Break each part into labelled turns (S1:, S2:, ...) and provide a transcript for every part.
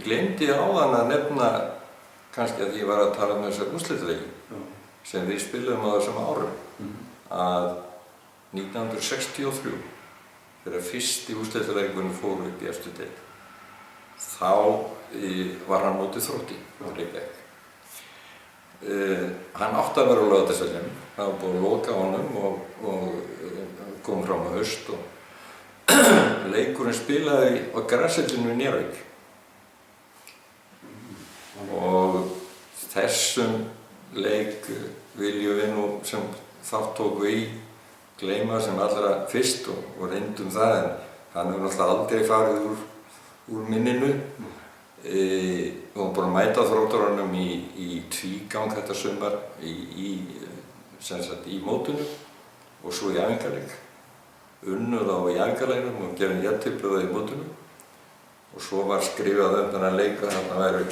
S1: gleymdi áðan að nefna, kannski að ég var að tala um þessar úrslitaleiki sem við spiluðum á þessum árum, að 1963, þegar fyrsti úrslitaleikurinn fór upp í efstu deild, þá var hann mótið Þrótti á Reykjavík. Hann átti að vera á Laugardalsvellinum, það var búið að loka honum og kom fram á haust og leikurinn spilaði á grasvellinu í Njarðvík. Og þessum leik viljum við nú sem þátt tóku í gleyma sem allra fyrst og reyndum það, en hann hefur náttúrulega aldrei farið úr minninu. Við vorum búin að mæta Þróttarunum í tvígang þetta sumar í mótinu og svo í æfingarleik. Unnuð á í æfingarleiknum og gerðum jafntefli í mótinu. Og svo var skrifað þennan leik að þarna væru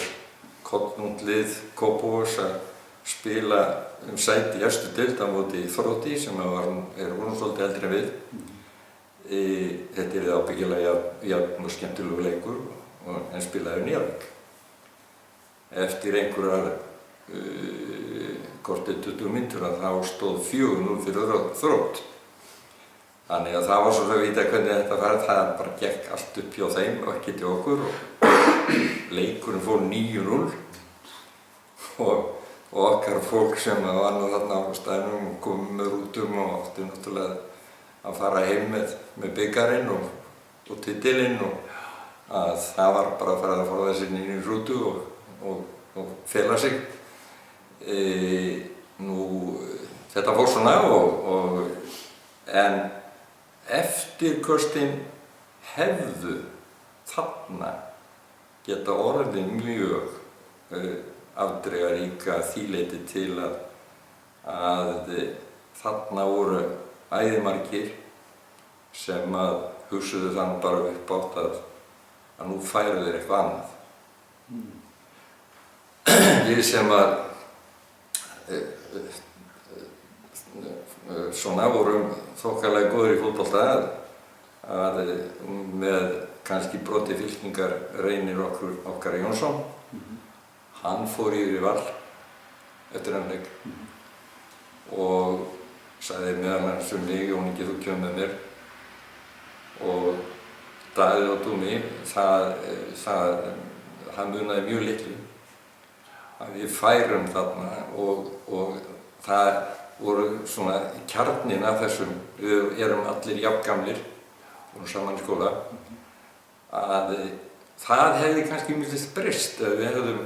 S1: kollnúndlið Kópavogs að spila sæti í efstu deild á móti Þrótti sem er svolítið eldri en við. Þetta ábyggilega jafn og skemmtilegu leikur en spilaði Njarðvík. Eftir einhverjar kortið 20 mínútur að þá stóð 4-0 fyrir Þrótt. Þannig að það var svo að vita hvernig þetta var, það bara gekk allt upp hjá þeim og ekki til okkur og leikurinn fór 9-0 og okkar fólk sem var nú þarna á staðnum og komið með rútum og átti náttúrulega að fara heim með byggarinn og titilinn og að það var bara að fara að fara þessi inn í rútu og fela sig. Þetta fór svona en eftirköstin hefðu þarna geta orðið mjög afdrifarík að því leyti til að þarna voru æðimargir sem að hugsuðu þann bara upp átt að nú færu þeir eitthvað annað. Ég sem að svona vorum þokkalega góðir í fótbolta að með kannski broti fylkingar Reynir okkar Jónsson. Hann fór yfir í Val eftir hann leik og sagði meðal hans mig, Jóningi, þú kemur með mér. Og Daði og Dúmi, það munaði mjög litlu að við færum þarna og það voru svona kjarninn af þessum, við erum allir jafngamlir, vorum saman í skóla, að það hefði kannski mjög breyst ef við hefðum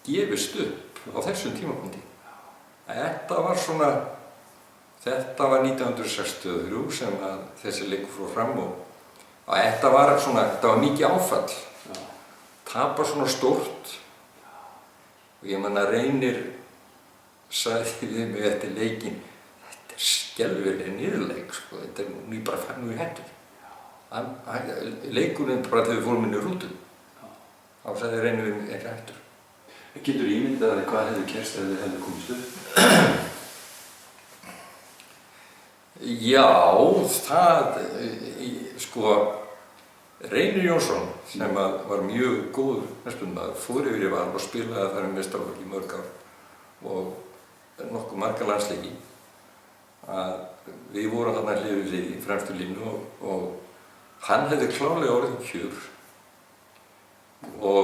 S1: gefist upp á þessum tímapunkti. Þetta var 1963 sem að þessi leikur fór fram og þetta var mikið áfall. Tapa svona stórt og ég meina Reynir sagði við mig eftir leikinn, þetta skelfileg niðurleik, sko, þetta nú bara fann í hendur. Leikurinn bara þegar við fórum inn í rútu, þá sagði Reynir við mig hættur.
S2: Getur ímyndað hvað hefði gerst ef þið hefðu komist upp?
S1: Já, Reynir Jónsson sem var mjög góður knattspyrnumaður fór yfir í Val og spilaði þar meistaraflokk í mörg ár og nokkuð marga landsleiki. Við vorum þarna hlið við hlið í fremstu línu og hann hefði klárlega orðið kjur og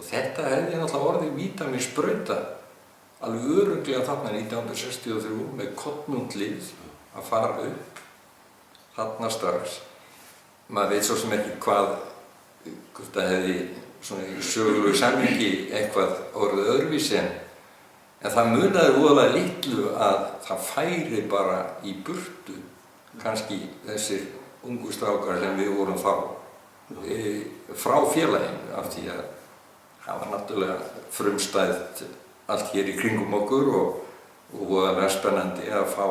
S1: þetta hefði náttúrulega orðið vítamínsbrauta alveg örugglega þarna 1963 með kollnúndlið að fara upp þarna strax. Maður veit svo sem ekki hvort það hefði svona í sögulegu samhengi eitthvað orðið öðruvísi en það munaði voðalega litlu að það færi bara í burtu kannski þessir ungu strákar sem við vorum þá frá félaginu af því að það var náttúrulega frumstætt allt hér í kringum okkur og voðalega spennandi að fá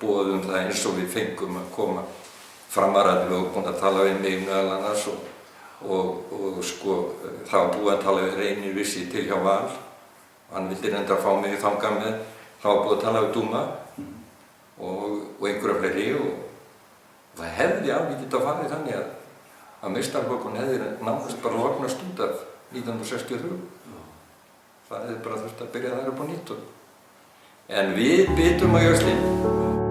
S1: boð það eins og við fengum að koma framaræðinu og búin að tala við mig meðal annars og sko það var búið að tala við Reynir vissi til hjá Val hann vildi reynda að fá mig þangað með það var búið að tala við Dúma og einhverja fleiri og það hefði alveg getað farið þannig að meistaraflokkurinn hefði nánast bara lognast út af 1963. Það hefði bara þurft að byrja þar upp á nýtt. En við bitum á jöxlinn.